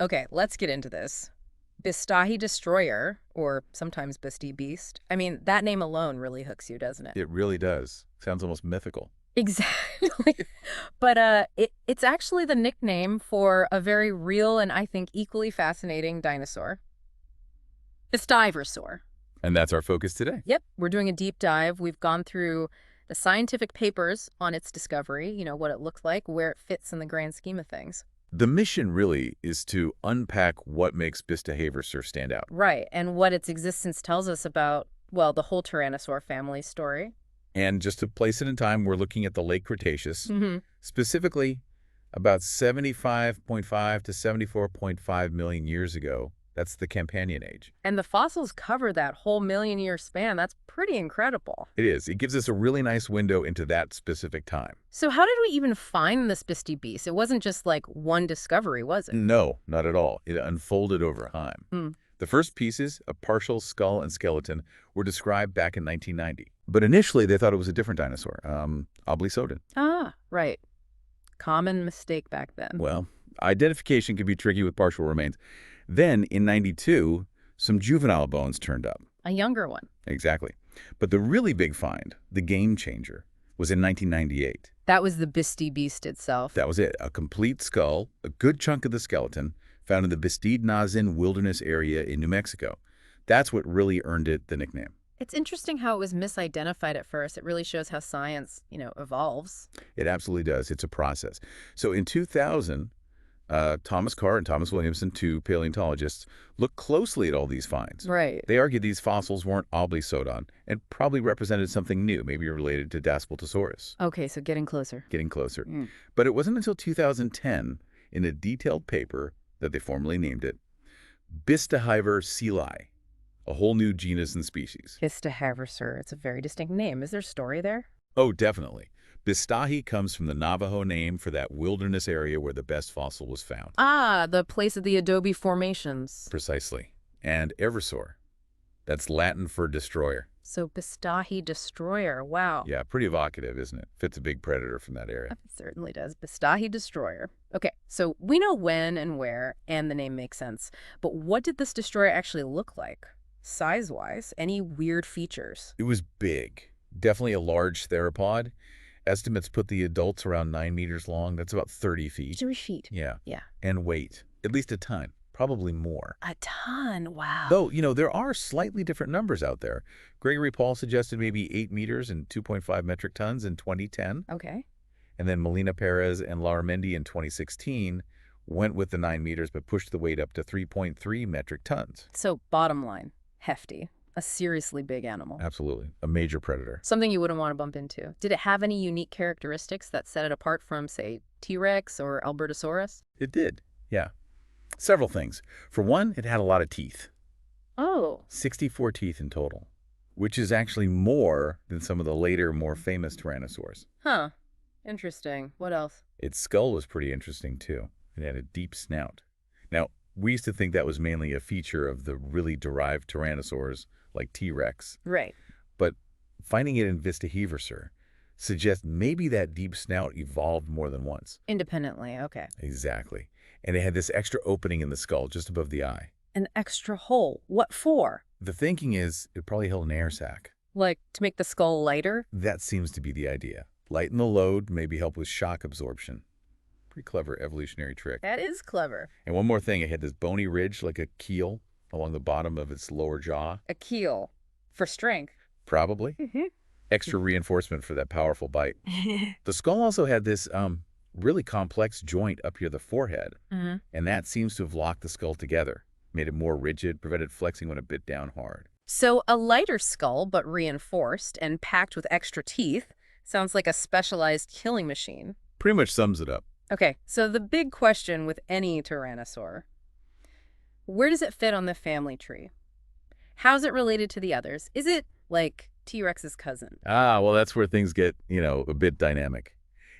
Okay, let's get into this. Bistahi Destroyer, or sometimes Bisti Beast. I mean, that name alone really hooks you, doesn't it? It really does. Sounds almost mythical. Exactly. But it's actually the nickname for a very real and I think equally fascinating dinosaur. Bistahieversor. And that's our focus today. Yep, we're doing a deep dive. We've gone through the scientific papers on its discovery, what it looks like, where it fits in the grand scheme of things. The mission really is to unpack what makes Bistahieversor stand out. Right, and what its existence tells us about, well, the whole Tyrannosaur family story. And just to place it in time, we're looking at the late Cretaceous, Mm-hmm. specifically about 75.5 to 74.5 million years ago. That's the Campanian age. And the fossils cover that whole million-year span. That's pretty incredible. It is. It gives us a really nice window into that specific time. So how did we even find this Bisti Beast? It wasn't just like one discovery, was it? No, not at all. It unfolded over time. Hmm. The first pieces, a partial skull and skeleton, were described back in 1990. But initially, they thought it was a different dinosaur, Oblisodon. Ah, right. Common mistake back then. Well, identification can be tricky with partial remains. Then, in 92, some juvenile bones turned up. A younger one. Exactly. But the really big find, the game changer, was in 1998. That was the Bisti Beast itself. That was it. A complete skull, a good chunk of the skeleton, found in the Bisti De-Na-Zin wilderness area in New Mexico. That's what really earned it the nickname. It's interesting how it was misidentified at first. It really shows how science, evolves. It absolutely does. It's a process. So in 2000, Thomas Carr and Thomas Williamson, two paleontologists, looked closely at all these finds. Right. They argued these fossils weren't Oblisodon and probably represented something new, maybe related to Daspletosaurus. Okay, so getting closer. Getting closer. Mm. But it wasn't until 2010, in a detailed paper that they formally named it, Bistahieversor, a whole new genus and species. Bistahieversor. It's a very distinct name. Is there a story there? Oh, definitely. Bistahi comes from the Navajo name for that wilderness area where the best fossil was found. Ah, the place of the adobe formations. Precisely. And Eversor. That's Latin for destroyer. So Bistahi Destroyer. Wow. Yeah, pretty evocative, isn't it? Fits a big predator from that area. It certainly does. Bistahi Destroyer. Okay, so we know when and where, and the name makes sense. But what did this destroyer actually look like? Size-wise, any weird features? It was big. Definitely a large theropod. Estimates put the adults around 9 meters long. That's about 30 feet. 3 feet. Yeah. Yeah. And weight. At least a ton. Probably more. A ton. Wow. Though, there are slightly different numbers out there. Gregory Paul suggested maybe 8 meters and 2.5 metric tons in 2010. Okay. And then Melina Perez and Laramendi in 2016 went with the 9 meters but pushed the weight up to 3.3 metric tons. So bottom line, hefty. A seriously big animal. Absolutely. A major predator. Something you wouldn't want to bump into. Did it have any unique characteristics that set it apart from, say, T-Rex or Albertosaurus? It did. Yeah. Several things. For one, it had a lot of teeth. Oh. 64 teeth in total, which is actually more than some of the later, more famous tyrannosaurs. Huh. Interesting. What else? Its skull was pretty interesting, too. It had a deep snout. Now, we used to think that was mainly a feature of the really derived tyrannosaurs like T-Rex. Right. But finding it in Bistahieversor suggests maybe that deep snout evolved more than once. Independently, okay. Exactly. And it had this extra opening in the skull just above the eye. An extra hole. What for? The thinking is it probably held an air sac. Like, to make the skull lighter? That seems to be the idea. Lighten the load, maybe help with shock absorption. Pretty clever evolutionary trick. That is clever. And one more thing, it had this bony ridge like a keel along the bottom of its lower jaw. A keel. For strength. Probably. Mm-hmm. Extra reinforcement for that powerful bite. The skull also had this really complex joint up near the forehead, Mm-hmm. and that seems to have locked the skull together, made it more rigid, prevented flexing when it bit down hard. So a lighter skull, but reinforced and packed with extra teeth, sounds like a specialized killing machine. Pretty much sums it up. Okay, so the big question with any tyrannosaur, where does it fit on the family tree? How's it related to the others? Is it, like, T-Rex's cousin? Ah, well, that's where things get, a bit dynamic.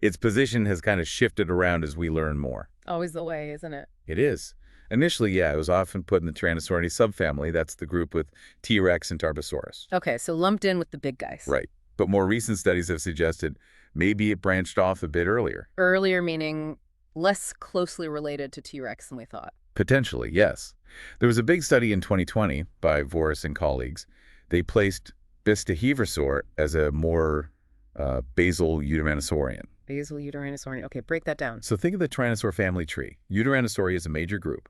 Its position has kind of shifted around as we learn more. Always the way, isn't it? It is. Initially, yeah, it was often put in the Tyrannosauridae subfamily. That's the group with T-Rex and Tarbosaurus. Okay, so lumped in with the big guys. Right. But more recent studies have suggested maybe it branched off a bit earlier. Earlier meaning less closely related to T-Rex than we thought. Potentially, yes. There was a big study in 2020 by Voris and colleagues. They placed Bistahieversor as a more basal Tyrannosaurian. Basal Tyrannosauridae. Okay, break that down. So think of the Tyrannosaur family tree. Tyrannosauria is a major group.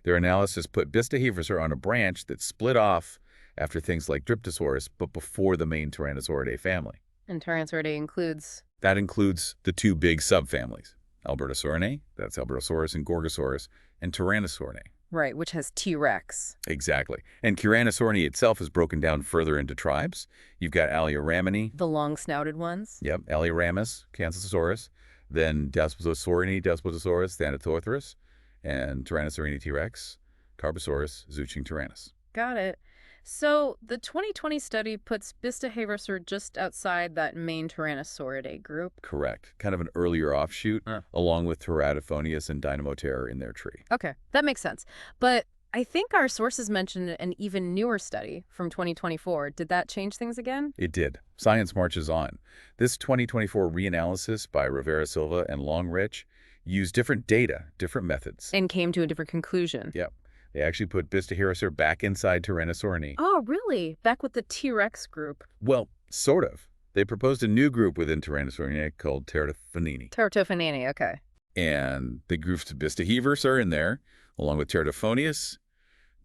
Their analysis put Bistahieversor on a branch that split off after things like Dryptosaurus, but before the main Tyrannosauridae family. And Tyrannosauridae includes? That includes the two big subfamilies, Albertosaurinae, that's Albertosaurus and Gorgosaurus, and Tyrannosauridae. Right, which has T-Rex. Exactly. And Tyrannosauridae itself is broken down further into tribes. You've got Alioramini. The long-snouted ones? Yep, Alioramus, Kansanosaurus, then Despotosaurinae, Despotosaurus, Thanatothrus, and Tyrannosaurinae T-Rex, Carbosaurus, Zuching Tyrannus. Got it. So the 2020 study puts Bistahieversor just outside that main Tyrannosauridae group. Correct. Kind of an earlier offshoot, along with Teratophonius and Dynamoptera in their tree. Okay, that makes sense. But I think our sources mentioned an even newer study from 2024. Did that change things again? It did. Science marches on. This 2024 reanalysis by Rivera Silva and Longrich used different data, different methods. And came to a different conclusion. Yep. They actually put Bistahieversor back inside Tyrannosauridae. Oh, really? Back with the T-Rex group? Well, sort of. They proposed a new group within Tyrannosauridae called Teratophonini. Teratophonini, okay. And they grouped Bistahieversor in there, along with Teratophonius,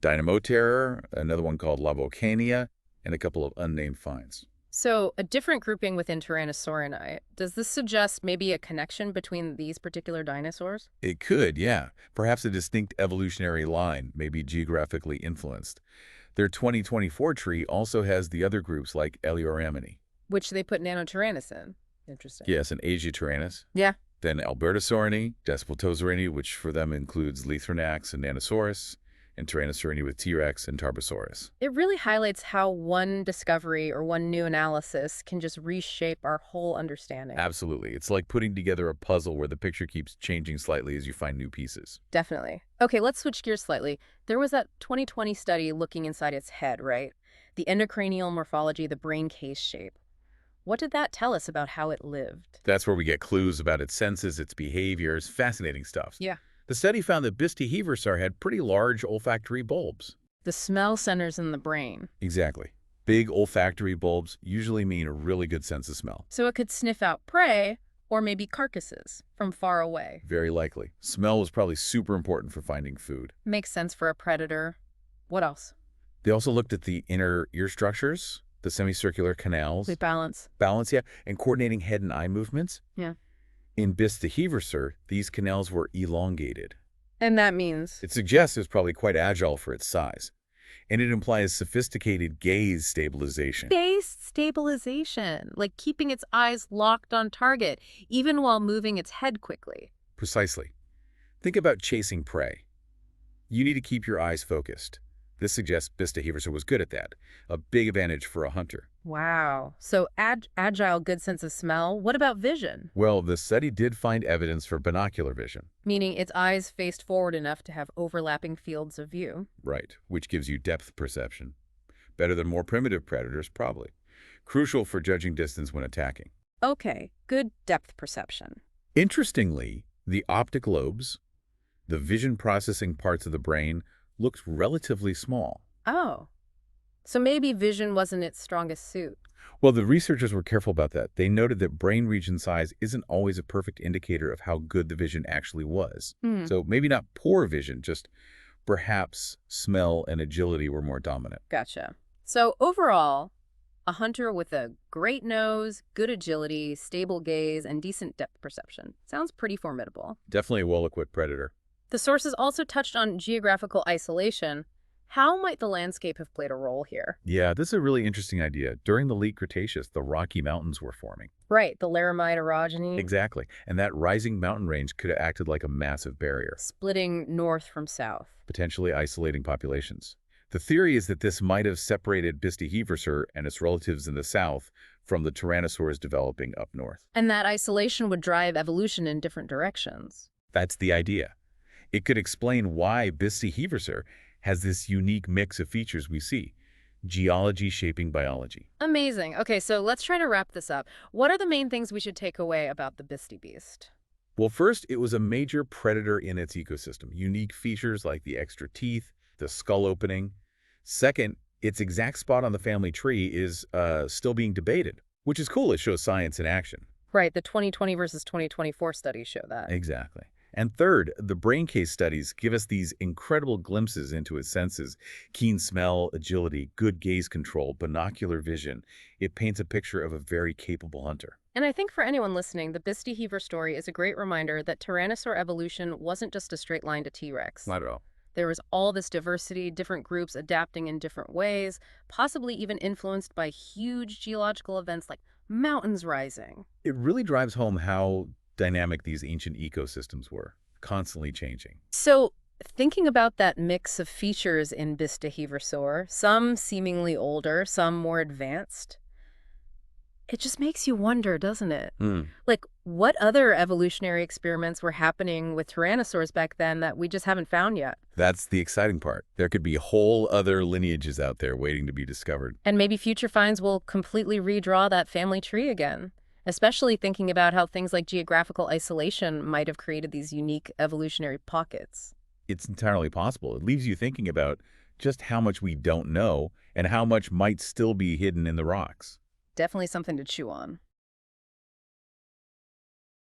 Dynamoptera, another one called Labocania, and a couple of unnamed finds. So a different grouping within Tyrannosauridae. Does this suggest maybe a connection between these particular dinosaurs? It could, yeah. Perhaps a distinct evolutionary line, maybe geographically influenced. Their 2024 tree also has the other groups like Alioramini. Which they put Nanotyrannus in. Interesting. Yes, and Asiatyrannus. Yeah. Then Albertosaurinae, Despotosaurinae, which for them includes Lithrinax and Nanosaurus, and Tyrannosaurinae with T-Rex and Tarbosaurus. It really highlights how one discovery or one new analysis can just reshape our whole understanding. Absolutely. It's like putting together a puzzle where the picture keeps changing slightly as you find new pieces. Definitely. Okay, let's switch gears slightly. There was that 2020 study looking inside its head, right? The endocranial morphology, the brain case shape. What did that tell us about how it lived? That's where we get clues about its senses, its behaviors, fascinating stuff. Yeah. The study found that Bistahieversor had pretty large olfactory bulbs. The smell centers in the brain. Exactly. Big olfactory bulbs usually mean a really good sense of smell. So it could sniff out prey or maybe carcasses from far away. Very likely. Smell was probably super important for finding food. Makes sense for a predator. What else? They also looked at the inner ear structures, the semicircular canals. The balance. Balance, yeah, and coordinating head and eye movements. Yeah. In Bistahieversor, these canals were elongated. And that means? It suggests it's probably quite agile for its size. And it implies sophisticated gaze stabilization. Gaze stabilization, like keeping its eyes locked on target, even while moving its head quickly. Precisely. Think about chasing prey. You need to keep your eyes focused. This suggests Bistahieversor was good at that, a big advantage for a hunter. Wow. So agile, good sense of smell. What about vision? Well, the study did find evidence for binocular vision. Meaning its eyes faced forward enough to have overlapping fields of view. Right, which gives you depth perception. Better than more primitive predators, probably. Crucial for judging distance when attacking. Okay, good depth perception. Interestingly, the optic lobes, the vision processing parts of the brain, looked relatively small. Oh. So maybe vision wasn't its strongest suit. Well, the researchers were careful about that. They noted that brain region size isn't always a perfect indicator of how good the vision actually was. So maybe not poor vision, just perhaps smell and agility were more dominant. Gotcha. So overall, a hunter with a great nose, good agility, stable gaze, and decent depth perception. Sounds pretty formidable. Definitely a well-equipped predator. The sources also touched on geographical isolation. How might the landscape have played a role here? Yeah, this is a really interesting idea. During the late Cretaceous, the Rocky Mountains were forming. Right, the Laramide orogeny. Exactly. And that rising mountain range could have acted like a massive barrier, Splitting north from south. potentially isolating populations. The theory is that this might have separated Bistahieversor and its relatives in the south from the tyrannosaurs developing up north. And that isolation would drive evolution in different directions. That's the idea. It could explain why Bistahieversor has this unique mix of features we see. Geology shaping biology. Amazing. Okay, so let's try to wrap this up. What are the main things we should take away about the Bisti Beast? Well, first, it was a major predator in its ecosystem. Unique features like the extra teeth, the skull opening. Second, its exact spot on the family tree is still being debated, which is cool. It shows science in action. Right, the 2020 versus 2024 studies show that. Exactly. And third, the brain case studies give us these incredible glimpses into its senses. Keen smell, agility, good gaze control, binocular vision. It paints a picture of a very capable hunter. And I think for anyone listening, the Bistahiever story is a great reminder that Tyrannosaur evolution wasn't just a straight line to T-Rex. Not at all. There was all this diversity, different groups adapting in different ways, possibly even influenced by huge geological events like mountains rising. It really drives home how dynamic these ancient ecosystems were, constantly changing. So, thinking about that mix of features in Bistahieversor, some seemingly older, some more advanced, it just makes you wonder, doesn't it? Like, what other evolutionary experiments were happening with tyrannosaurs back then that we just haven't found yet? That's the exciting part. There could be whole other lineages out there waiting to be discovered. And maybe future finds will completely redraw that family tree again, especially thinking about how things like geographical isolation might have created these unique evolutionary pockets. It's entirely possible. It leaves you thinking about just how much we don't know and how much might still be hidden in the rocks. Definitely something to chew on.